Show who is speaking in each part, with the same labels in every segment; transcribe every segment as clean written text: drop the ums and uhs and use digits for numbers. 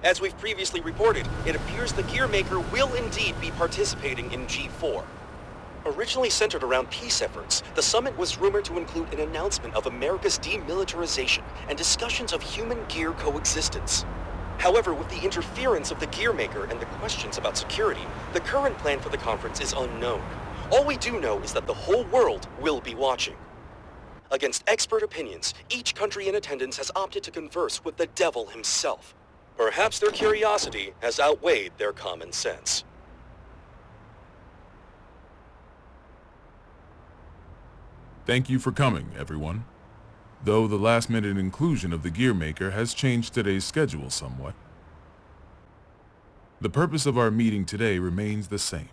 Speaker 1: As we've previously reported, it appears the Gear Maker will indeed be participating in G4. Originally centered around peace efforts, the summit was rumored to include an announcement of America's demilitarization and discussions of human-gear coexistence. However, with the interference of the Gear Maker and the questions about security, the current plan for the conference is unknown. All we do know is that the whole world will be watching. Against expert opinions, each country in attendance has opted to converse with the devil himself. Perhaps their curiosity has outweighed their common sense.
Speaker 2: Thank you for coming, everyone. Though the last-minute inclusion of the Gear Maker has changed today's schedule somewhat. The purpose of our meeting today remains the same.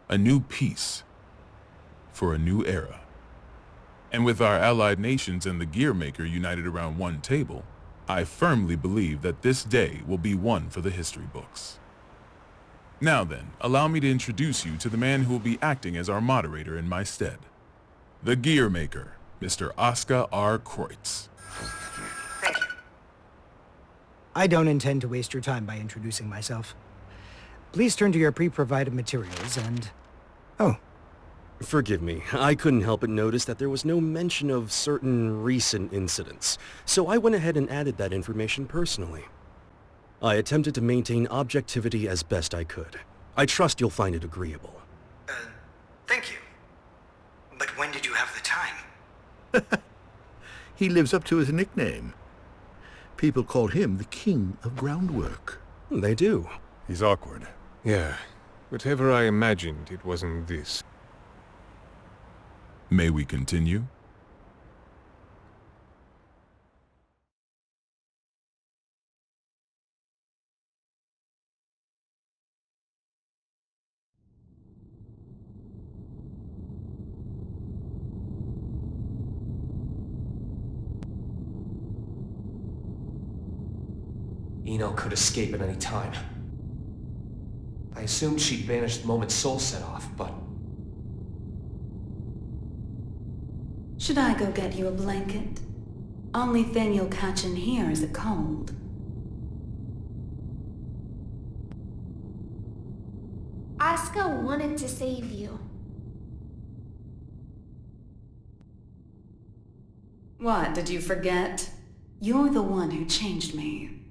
Speaker 2: A new peace for a new era. And with our allied nations and the Gear Maker united around one table, I firmly believe that this day will be one for the history books. Now then, allow me to introduce you to the man who will be acting as our moderator in my stead. The Gear Maker, Mr. Asuka R. Kreutz.
Speaker 3: Thank you. I don't intend to waste your time by introducing myself. Please turn to your pre-provided materials and... Oh.
Speaker 1: Forgive me, I couldn't help but notice that there was no mention of certain recent incidents, so I went ahead and added that information personally. I attempted to maintain objectivity as best I could. I trust you'll find it agreeable.
Speaker 3: Thank you. But when did you have the time?
Speaker 4: He lives up to his nickname. People call him the King of Groundwork.
Speaker 1: They do.
Speaker 5: He's awkward. Yeah. Whatever I imagined, it wasn't this.
Speaker 2: May we continue?
Speaker 6: Eno could escape at any time. I assumed she'd vanished the moment Sol set off, but...
Speaker 7: Should I go get you a blanket? Only thing you'll catch in here is a cold.
Speaker 8: Asuka wanted to save you.
Speaker 7: What, did you forget? You're the one who changed me.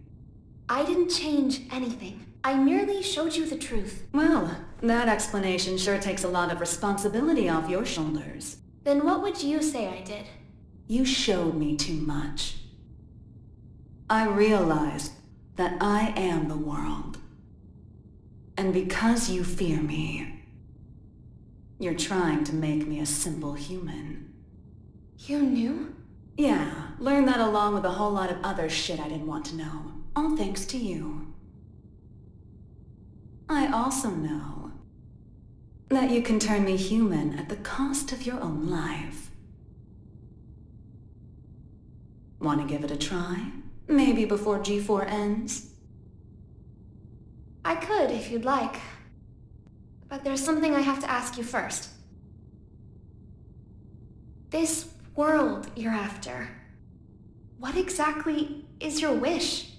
Speaker 8: I didn't change anything. I merely showed you the truth.
Speaker 7: Well, that explanation sure takes a lot of responsibility off your shoulders.
Speaker 8: Then what would you say I did?
Speaker 7: You showed me too much. I realized that I am the world. And because you fear me, you're trying to make me a simple human.
Speaker 8: You knew?
Speaker 7: Yeah, learned that along with a whole lot of other shit I didn't want to know. All thanks to you. I also know that you can turn me human at the cost of your own life. Want to give it a try? Maybe before G4 ends?
Speaker 8: I could, if you'd like. But there's something I have to ask you first. This world you're after, what exactly is your wish?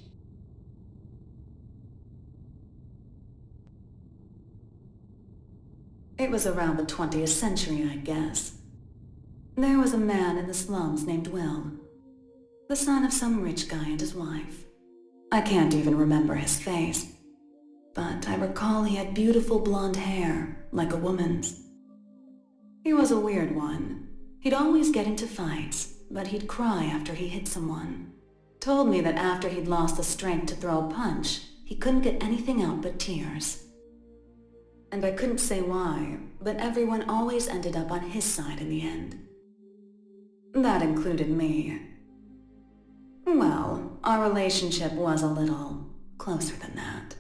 Speaker 7: It was around the 20th century, I guess. There was a man in the slums named Will, the son of some rich guy and his wife. I can't even remember his face, but I recall he had beautiful blonde hair, like a woman's. He was a weird one. He'd always get into fights, but he'd cry after he hit someone. Told me that after he'd lost the strength to throw a punch, he couldn't get anything out but tears. And I couldn't say why, but everyone always ended up on his side in the end. That included me. Well, our relationship was a little closer than that.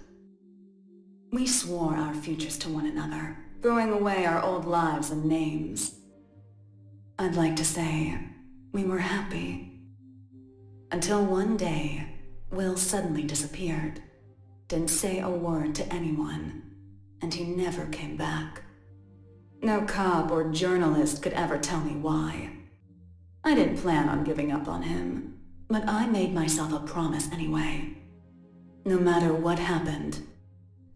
Speaker 7: We swore our futures to one another, throwing away our old lives and names. I'd like to say we were happy. Until one day, Will suddenly disappeared. Didn't say a word to anyone. And he never came back. No cop or journalist could ever tell me why. I didn't plan on giving up on him, but I made myself a promise anyway. No matter what happened,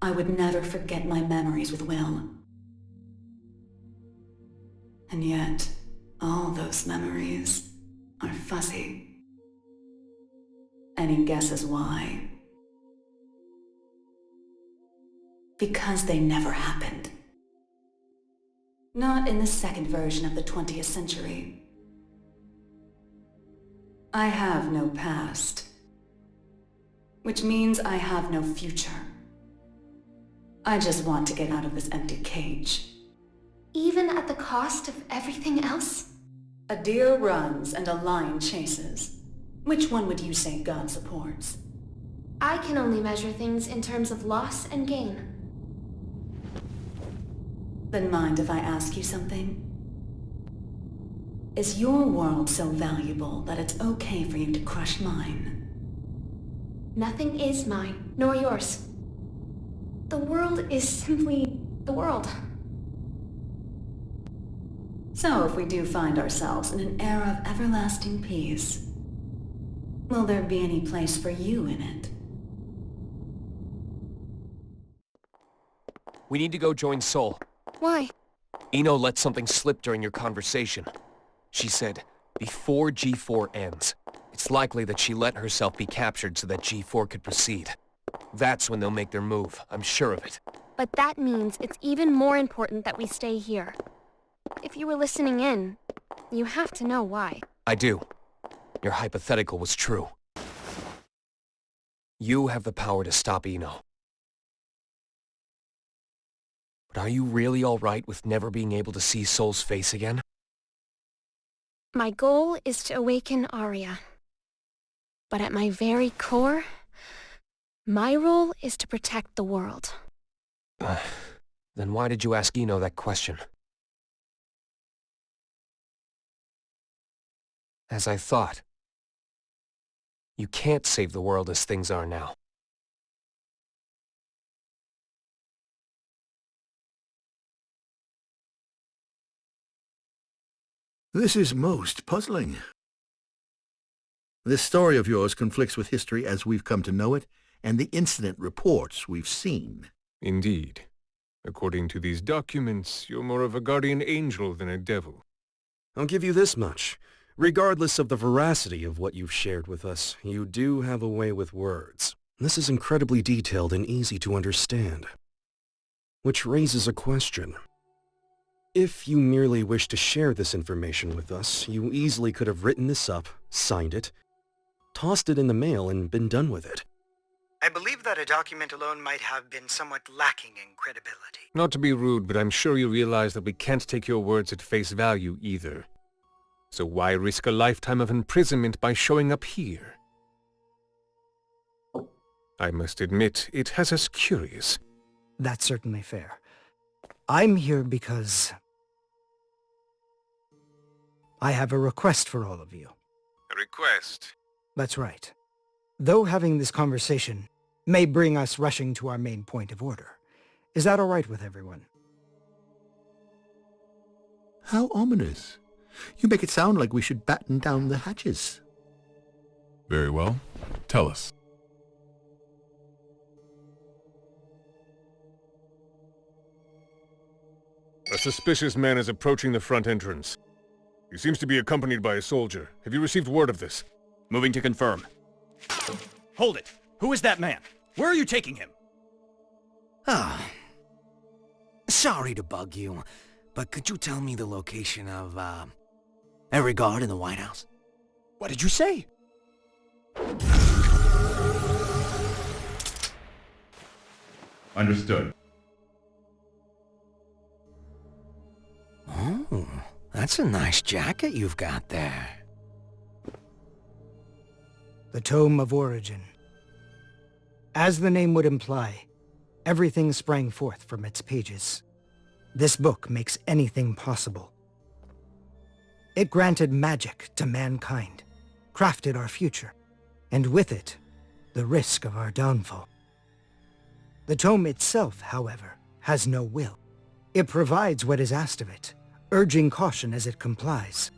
Speaker 7: I would never forget my memories with Will. And yet, all those memories are fuzzy. Any guesses why? Because they never happened. Not in the second version of the 20th century. I have no past, which means I have no future. I just want to get out of this empty cage.
Speaker 8: Even at the cost of everything else?
Speaker 7: A deer runs and a lion chases. Which one would you say God supports?
Speaker 8: I can only measure things in terms of loss and gain.
Speaker 7: Then mind if I ask you something? Is your world so valuable that it's okay for you to crush mine?
Speaker 8: Nothing is mine, nor yours. The world is simply the world.
Speaker 7: So if we do find ourselves in an era of everlasting peace, will there be any place for you in it?
Speaker 6: We need to go join Sol.
Speaker 8: Why?
Speaker 6: Ino let something slip during your conversation. She said, before G4 ends, it's likely that she let herself be captured so that G4 could proceed. That's when they'll make their move, I'm sure of it.
Speaker 9: But that means it's even more important that we stay here. If you were listening in, you have to know why.
Speaker 6: I do. Your hypothetical was true. You have the power to stop Ino. But are you really all right with never being able to see Sol's face again?
Speaker 9: My goal is to awaken Arya. But at my very core, my role is to protect the world.
Speaker 6: Then why did you ask Ino that question? As I thought, you can't save the world as things are now.
Speaker 4: This is most puzzling. This story of yours conflicts with history as we've come to know it, and the incident reports we've seen.
Speaker 5: Indeed. According to these documents, you're more of a guardian angel than a devil.
Speaker 10: I'll give you this much. Regardless of the veracity of what you've shared with us, you do have a way with words. This is incredibly detailed and easy to understand. Which raises a question. If you merely wish to share this information with us, you easily could have written this up, signed it, tossed it in the mail, and been done with it.
Speaker 3: I believe that a document alone might have been somewhat lacking in credibility.
Speaker 5: Not to be rude, but I'm sure you realize that we can't take your words at face value either. So why risk a lifetime of imprisonment by showing up here? I must admit, it has us curious.
Speaker 3: That's certainly fair. I'm here because I have a request for all of you.
Speaker 5: A request?
Speaker 3: That's right. Though having this conversation may bring us rushing to our main point of order, is that all right with everyone?
Speaker 4: How ominous. You make it sound like we should batten down the hatches.
Speaker 2: Very well. Tell us.
Speaker 5: A suspicious man is approaching the front entrance. He seems to be accompanied by a soldier. Have you received word of this?
Speaker 11: Moving to confirm. Hold it! Who is that man? Where are you taking him?
Speaker 12: Sorry to bug you, but could you tell me the location of, every guard in the White House?
Speaker 11: What did you say?
Speaker 2: Understood.
Speaker 12: Oh, that's a nice jacket you've got there.
Speaker 3: The Tome of Origin. As the name would imply, everything sprang forth from its pages. This book makes anything possible. It granted magic to mankind, crafted our future, and with it, the risk of our downfall. The tome itself, however, has no will. It provides what is asked of it, urging caution as it complies.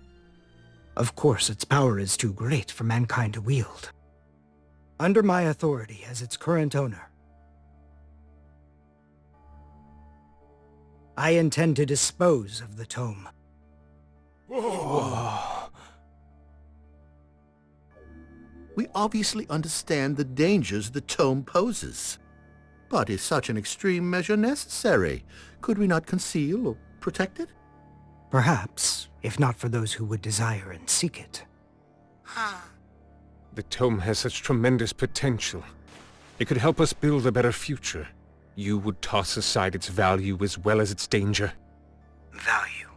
Speaker 3: Of course, its power is too great for mankind to wield. Under my authority as its current owner, I intend to dispose of the tome.
Speaker 4: Whoa. We obviously understand the dangers the tome poses. But is such an extreme measure necessary? Could we not conceal or protect it?
Speaker 3: Perhaps, if not for those who would desire and seek it.
Speaker 5: The tome has such tremendous potential. It could help us build a better future. You would toss aside its value as well as its danger.
Speaker 3: Value.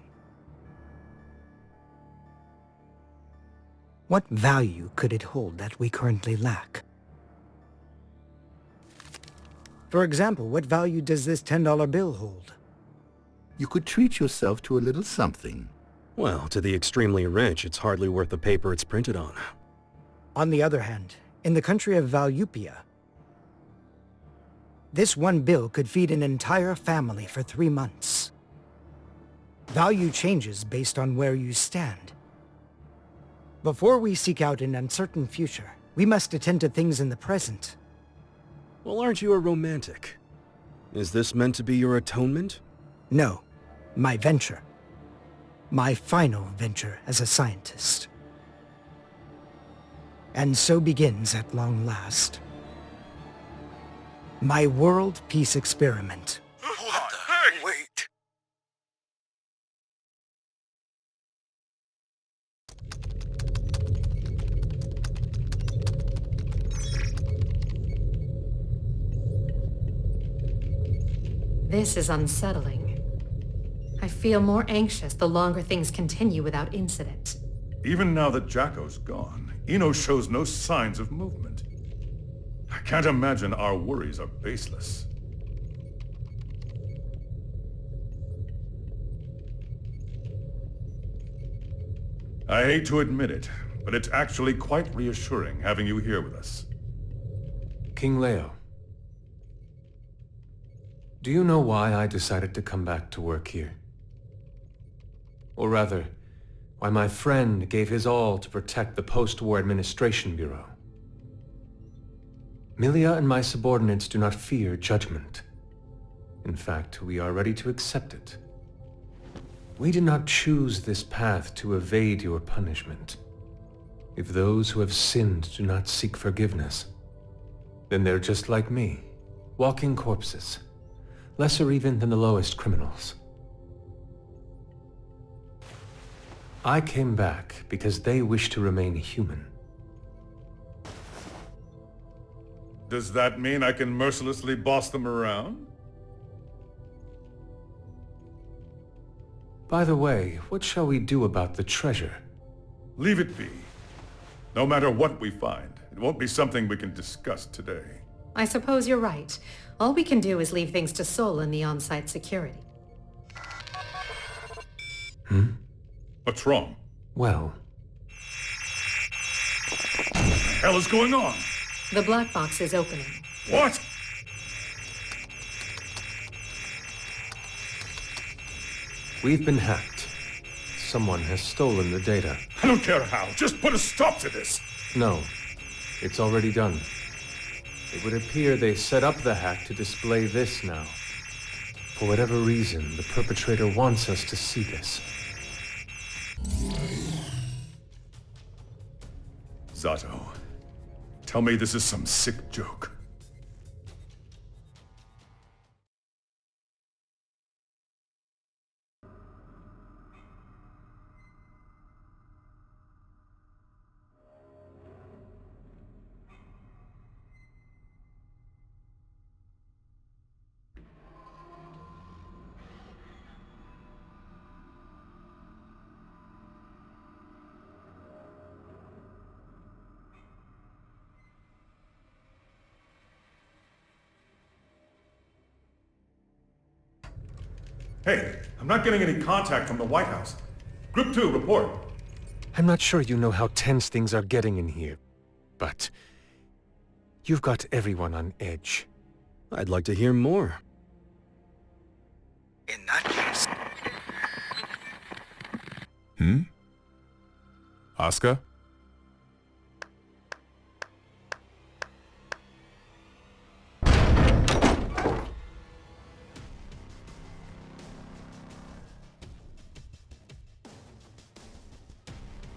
Speaker 3: What value could it hold that we currently lack? For example, what value does this $10 bill hold?
Speaker 4: You could treat yourself to a little something.
Speaker 10: Well, to the extremely rich, it's hardly worth the paper it's printed on.
Speaker 3: On the other hand, in the country of Valyupia, this one bill could feed an entire family for 3 months. Value changes based on where you stand. Before we seek out an uncertain future, we must attend to things in the present.
Speaker 10: Well, aren't you a romantic? Is this meant to be your atonement?
Speaker 3: No, my venture. My final venture as a scientist. And so begins at long last my world peace experiment.
Speaker 12: What the heck? Wait.
Speaker 13: This is unsettling. I feel more anxious the longer things continue without incident.
Speaker 14: Even now that Jacko's gone, Ino shows no signs of movement. I can't imagine our worries are baseless. I hate to admit it, but it's actually quite reassuring having you here with us.
Speaker 5: King Leo, do you know why I decided to come back to work here? Or rather, why my friend gave his all to protect the Post-War Administration Bureau? Milia and my subordinates do not fear judgment. In fact, we are ready to accept it. We did not choose this path to evade your punishment. If those who have sinned do not seek forgiveness, then they're just like me, walking corpses, lesser even than the lowest criminals. I came back because they wish to remain human.
Speaker 14: Does that mean I can mercilessly boss them around?
Speaker 5: By the way, what shall we do about the treasure?
Speaker 14: Leave it be. No matter what we find, it won't be something we can discuss today.
Speaker 13: I suppose you're right. All we can do is leave things to Sol and the on-site security.
Speaker 14: What's wrong?
Speaker 5: Well...
Speaker 14: What the hell is going on?
Speaker 13: The black box is opening.
Speaker 14: What?
Speaker 5: We've been hacked. Someone has stolen the data.
Speaker 14: I don't care how. Just put a stop to this.
Speaker 5: No. It's already done. It would appear they set up the hack to display this now. For whatever reason, the perpetrator wants us to see this.
Speaker 14: Zato, tell me this is some sick joke. Hey, I'm not getting any contact from the White House. Group 2, report.
Speaker 5: I'm not sure you know how tense things are getting in here, but you've got everyone on edge.
Speaker 10: I'd like to hear more.
Speaker 3: In that case...
Speaker 2: Asuka?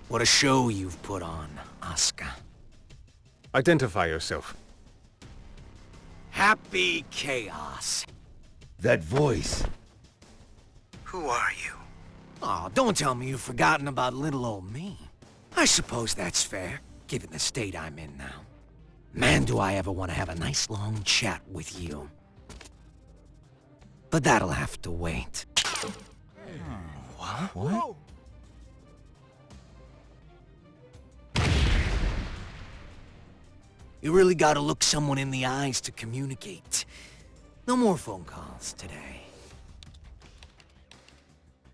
Speaker 12: What a show you've put on, Asuka.
Speaker 5: Identify yourself.
Speaker 12: Happy chaos.
Speaker 15: That voice.
Speaker 12: Who are you? Oh, don't tell me you've forgotten about little old me. I suppose that's fair, given the state I'm in now. Man, do I ever want to have a nice long chat with you. But that'll have to wait. What?
Speaker 15: What?
Speaker 12: You really gotta look someone in the eyes to communicate. No more phone calls today.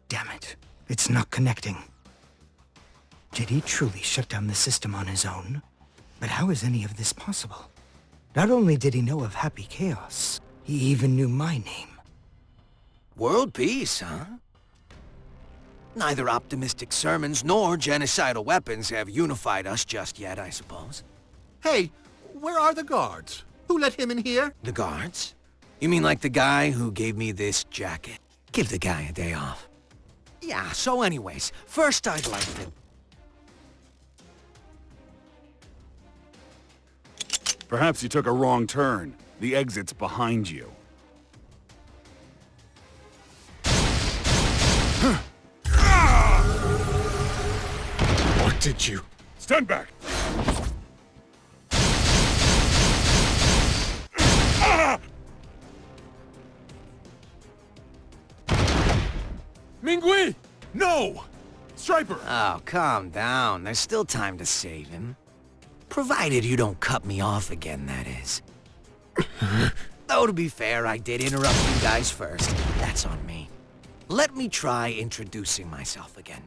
Speaker 3: Damn it. It's not connecting. Did he truly shut down the system on his own? But how is any of this possible? Not only did he know of Happy Chaos, he even knew my name.
Speaker 12: World peace, huh? Neither optimistic sermons nor genocidal weapons have unified us just yet, I suppose.
Speaker 4: Hey, where are the guards? Who let him in here?
Speaker 12: The guards? You mean like the guy who gave me this jacket? Give the guy a day off. Yeah, so anyways, first I'd like to...
Speaker 11: Perhaps you took a wrong turn. The exit's behind you. What did you...
Speaker 14: Stand back!
Speaker 2: Mingui! No! Striper!
Speaker 12: Oh, calm down. There's still time to save him. Provided you don't cut me off again, that is. Though to be fair, I did interrupt you guys first. That's on me. Let me try introducing myself again.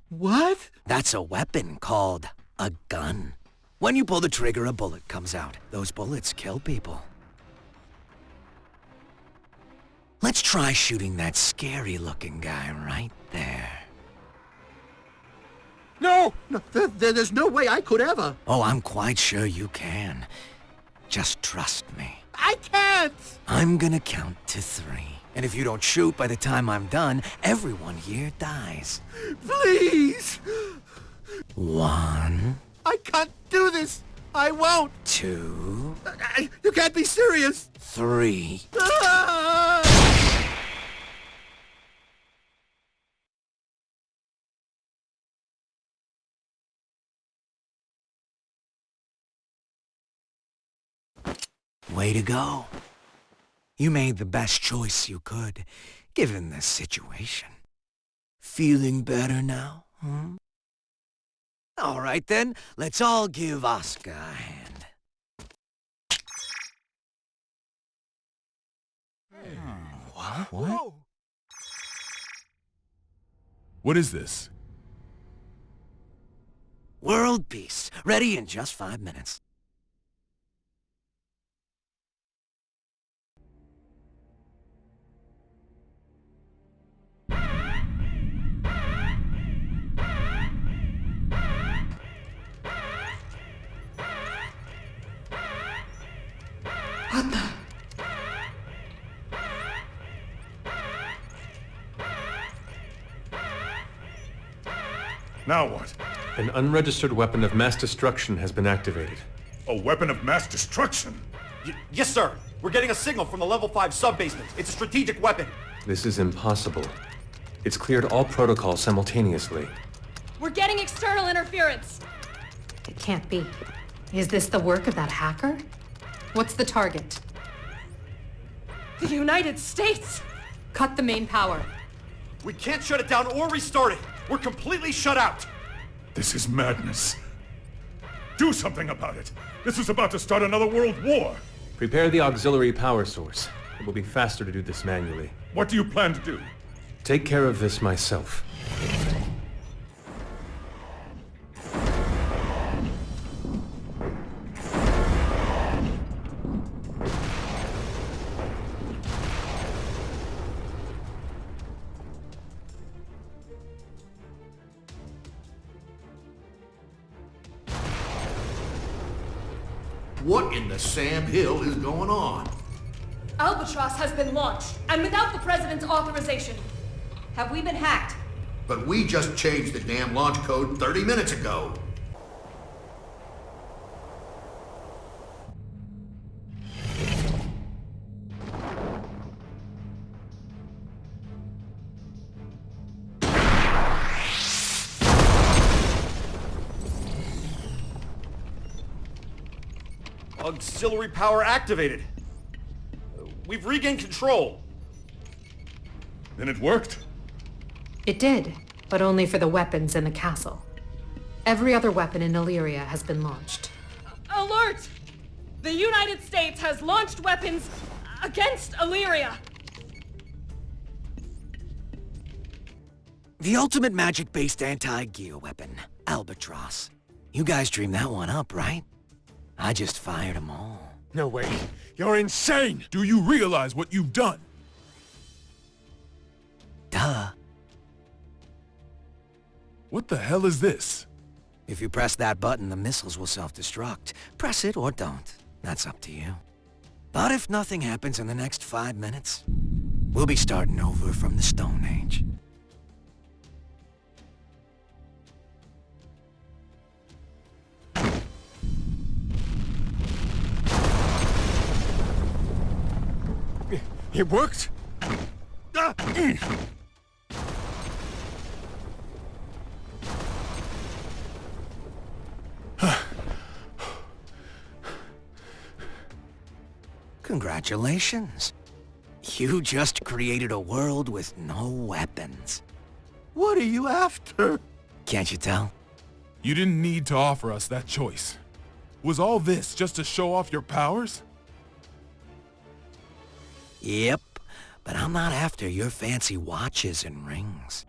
Speaker 4: What?
Speaker 12: That's a weapon called a gun. When you pull the trigger, a bullet comes out. Those bullets kill people. Let's try shooting that scary-looking guy right there.
Speaker 4: No! No, there's no way I could ever.
Speaker 12: Oh, I'm quite sure you can. Just trust me.
Speaker 4: I can't!
Speaker 12: I'm gonna count to 3. And if you don't shoot by the time I'm done, everyone here dies.
Speaker 4: Please!
Speaker 12: 1.
Speaker 4: I can't do this! I won't!
Speaker 12: 2.
Speaker 4: You can't be serious!
Speaker 12: 3.
Speaker 4: Ah!
Speaker 12: Way to go. You made the best choice you could, given the situation. Feeling better now, huh? All right then, let's all give Asuka a hand.
Speaker 15: What?
Speaker 2: What is this?
Speaker 12: World peace, ready in just 5 minutes.
Speaker 7: What the?
Speaker 14: Now what?
Speaker 5: An unregistered weapon of mass destruction has been activated.
Speaker 14: A weapon of mass destruction?
Speaker 11: Yes, sir. We're getting a signal from the level 5 sub-basement. It's a strategic weapon.
Speaker 5: This is impossible. It's cleared all protocols simultaneously.
Speaker 16: We're getting external interference.
Speaker 13: It can't be. Is this the work of that hacker? What's the target?
Speaker 16: The United States!
Speaker 13: Cut the main power.
Speaker 11: We can't shut it down or restart it. We're completely shut out.
Speaker 14: This is madness. Do something about it. This is about to start another world war.
Speaker 5: Prepare the auxiliary power source. It will be faster to do this manually.
Speaker 14: What do you plan to do?
Speaker 5: Take care of this myself.
Speaker 4: What in the Sam Hill is going on?
Speaker 16: Albatross has been launched, and without the President's authorization. Have we been hacked?
Speaker 4: But we just changed the damn launch code 30 minutes ago.
Speaker 11: Auxiliary power activated. We've regained control.
Speaker 14: Then it worked?
Speaker 13: It did, but only for the weapons in the castle. Every other weapon in Illyria has been launched.
Speaker 16: Alert! The United States has launched weapons against Illyria.
Speaker 12: The ultimate magic-based anti-gear weapon, Albatross. You guys dreamed that one up, right? I just fired them all.
Speaker 2: No way. You're insane! Do you realize what you've done?
Speaker 12: Duh.
Speaker 2: What the hell is this?
Speaker 12: If you press that button, the missiles will self-destruct. Press it or don't. That's up to you. But if nothing happens in the next 5 minutes, we'll be starting over from the Stone Age.
Speaker 2: It worked?
Speaker 12: Congratulations. You just created a world with no weapons.
Speaker 4: What are you after?
Speaker 12: Can't you tell?
Speaker 2: You didn't need to offer us that choice. Was all this just to show off your powers?
Speaker 12: Yep, but I'm not after your fancy watches and rings.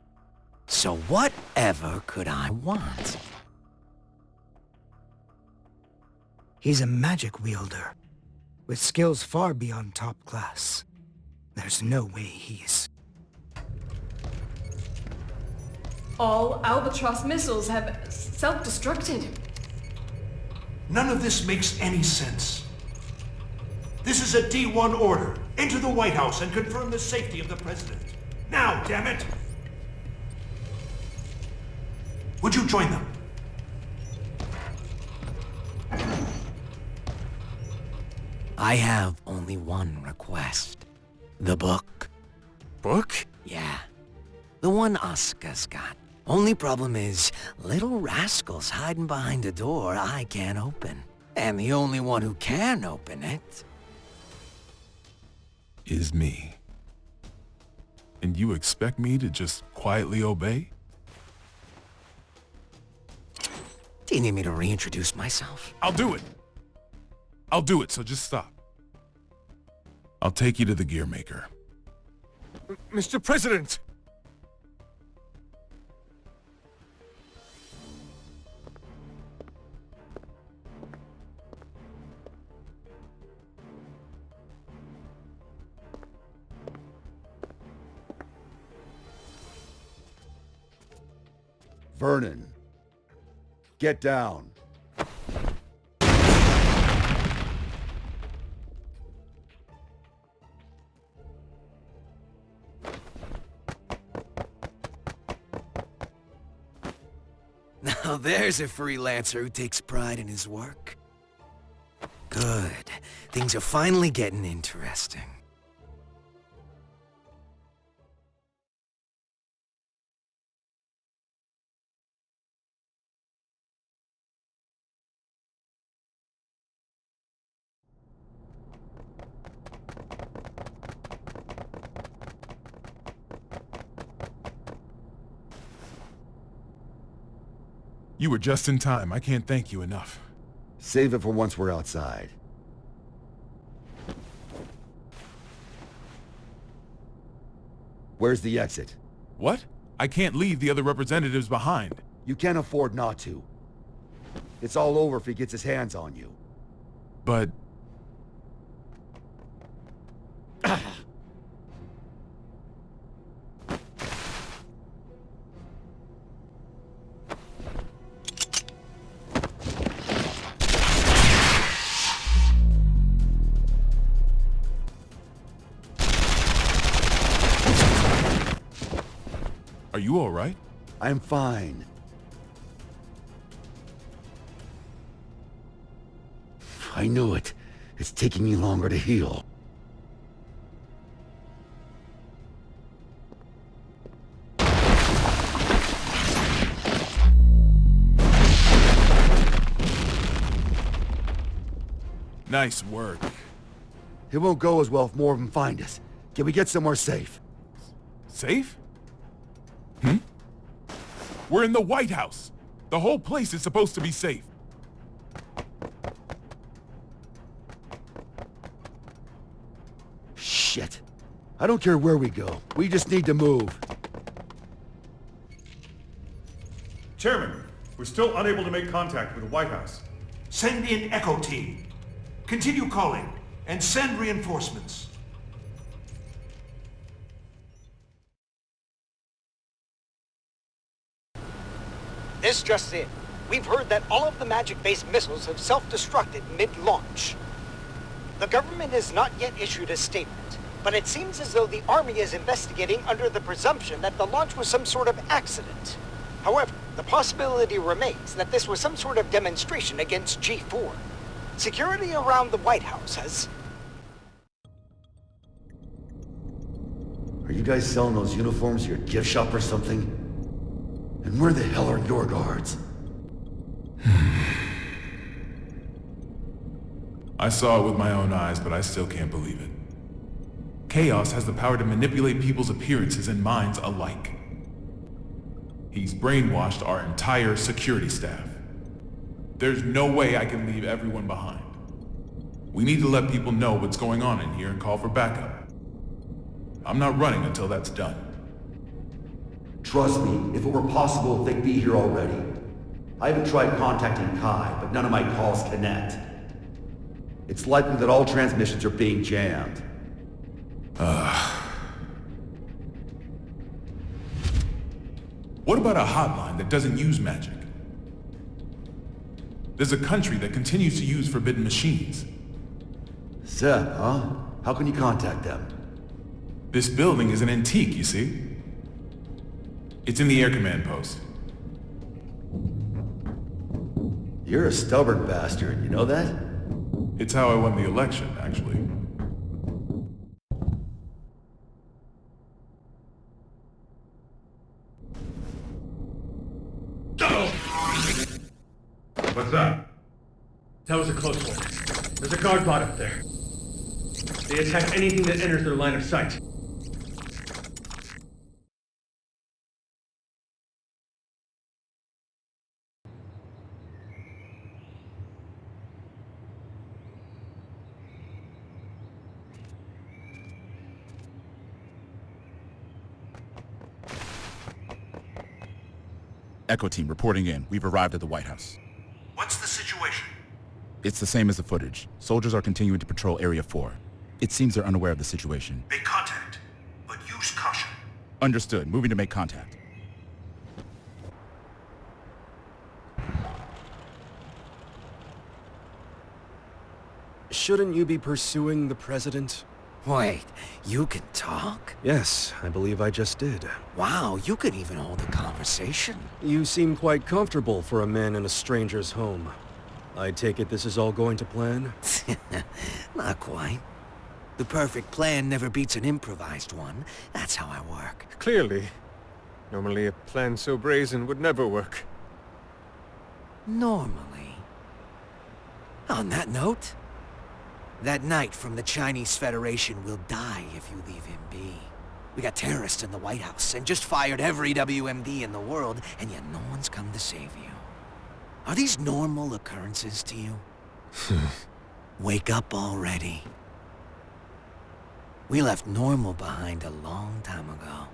Speaker 12: So whatever could I want?
Speaker 3: He's a magic wielder, with skills far beyond top class. There's no way he's...
Speaker 16: All Albatross missiles have self-destructed.
Speaker 17: None of this makes any sense. This is a D1 order. Enter the White House and confirm the safety of the President. Now, damn it! Would you join them?
Speaker 12: I have only one request. The book.
Speaker 2: Book?
Speaker 12: Yeah. The one Asuka's got. Only problem is, little rascal's hiding behind a door I can't open. And the only one who can open it...
Speaker 2: is me. And you expect me to just quietly obey?
Speaker 12: Do you need me to reintroduce myself?
Speaker 2: I'll do it. I'll do it, so just stop. I'll take you to the gear maker. Mr. President!
Speaker 15: Vernon, get down.
Speaker 12: Now there's a freelancer who takes pride in his work. Good. Things are finally getting interesting.
Speaker 2: You were just in time. I can't thank you enough.
Speaker 15: Save it for once we're outside. Where's the exit?
Speaker 2: What? I can't leave the other representatives behind.
Speaker 15: You can't afford not to. It's all over if he gets his hands on you.
Speaker 2: But... Are you all right?
Speaker 15: I'm fine. I knew it. It's taking me longer to heal.
Speaker 2: Nice work.
Speaker 15: It won't go as well if more of them find us. Can we get somewhere safe?
Speaker 2: Safe? We're in the White House. The whole place is supposed to be safe.
Speaker 15: Shit. I don't care where we go. We just need to move.
Speaker 14: Chairman, we're still unable to make contact with the White House.
Speaker 17: Send in Echo Team. Continue calling, and send reinforcements.
Speaker 3: This just in. We've heard that all of the magic-based missiles have self-destructed mid-launch. The government has not yet issued a statement, but it seems as though the Army is investigating under the presumption that the launch was some sort of accident. However, the possibility remains that this was some sort of demonstration against G4. Security around the White House has...
Speaker 15: Are you guys selling those uniforms at your gift shop or something? And where the hell are your guards?
Speaker 2: I saw it with my own eyes, but I still can't believe it. Chaos has the power to manipulate people's appearances and minds alike. He's brainwashed our entire security staff. There's no way I can leave everyone behind. We need to let people know what's going on in here and call for backup. I'm not running until that's done.
Speaker 15: Trust me, if it were possible, they'd be here already. I haven't tried contacting Kai, but none of my calls connect. It's likely that all transmissions are being jammed.
Speaker 2: What about a hotline that doesn't use magic? There's a country that continues to use forbidden machines.
Speaker 15: Zeb, huh? How can you contact them?
Speaker 2: This building is an antique, you see? It's in the air command post.
Speaker 15: You're a stubborn bastard, you know that?
Speaker 2: It's how I won the election, actually.
Speaker 14: What's that?
Speaker 5: That was a close one. There's a guard bot up there. They attack anything that enters their line of sight.
Speaker 18: Echo Team reporting in. We've arrived at the White House.
Speaker 17: What's the situation?
Speaker 18: It's the same as the footage. Soldiers are continuing to patrol Area 4. It seems they're unaware of the situation.
Speaker 17: Make contact, but use caution.
Speaker 18: Understood. Moving to make contact.
Speaker 10: Shouldn't you be pursuing the president?
Speaker 12: Wait, you can talk?
Speaker 10: Yes, I believe I just did.
Speaker 12: Wow, you can even hold a conversation.
Speaker 10: You seem quite comfortable for a man in a stranger's home. I take it this is all going to plan?
Speaker 12: Not quite. The perfect plan never beats an improvised one. That's how I work.
Speaker 5: Clearly. Normally a plan so brazen would never work.
Speaker 12: Normally. On that note, that knight from the Chinese Federation will die if you leave him be. We got terrorists in the White House and just fired every WMD in the world, and yet no one's come to save you. Are these normal occurrences to you? Wake up already. We left normal behind a long time ago.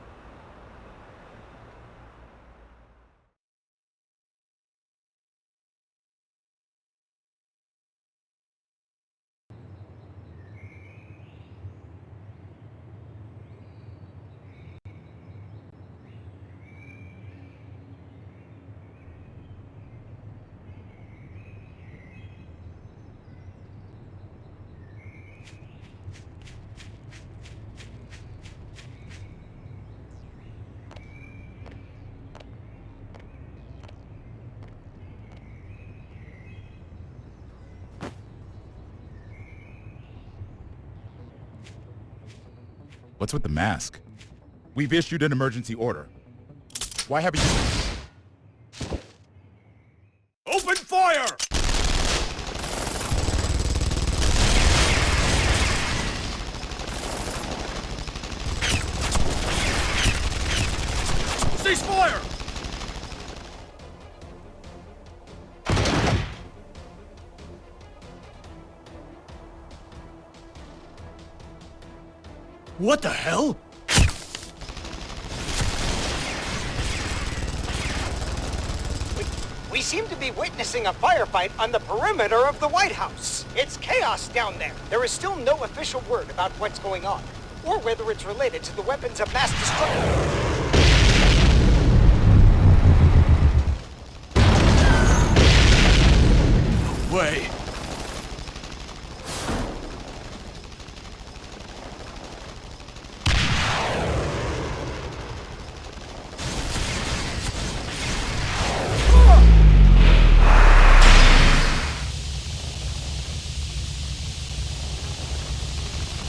Speaker 18: What's with the mask? We've issued an emergency order. Why haven't you...
Speaker 11: Open fire! Cease fire! What the hell?
Speaker 19: We seem to be witnessing a firefight on the perimeter of the White House. It's chaos down there. There is still no official word about what's going on, or whether it's related to the weapons of mass destruction.
Speaker 11: Way.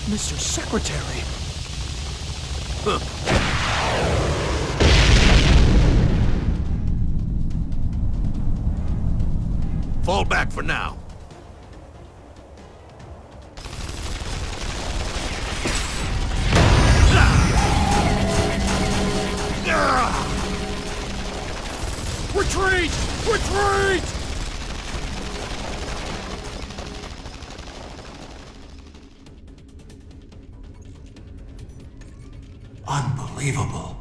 Speaker 19: Mr. Secretary.
Speaker 4: Fall back for now.
Speaker 11: Retreat! Retreat!
Speaker 17: Unbelievable.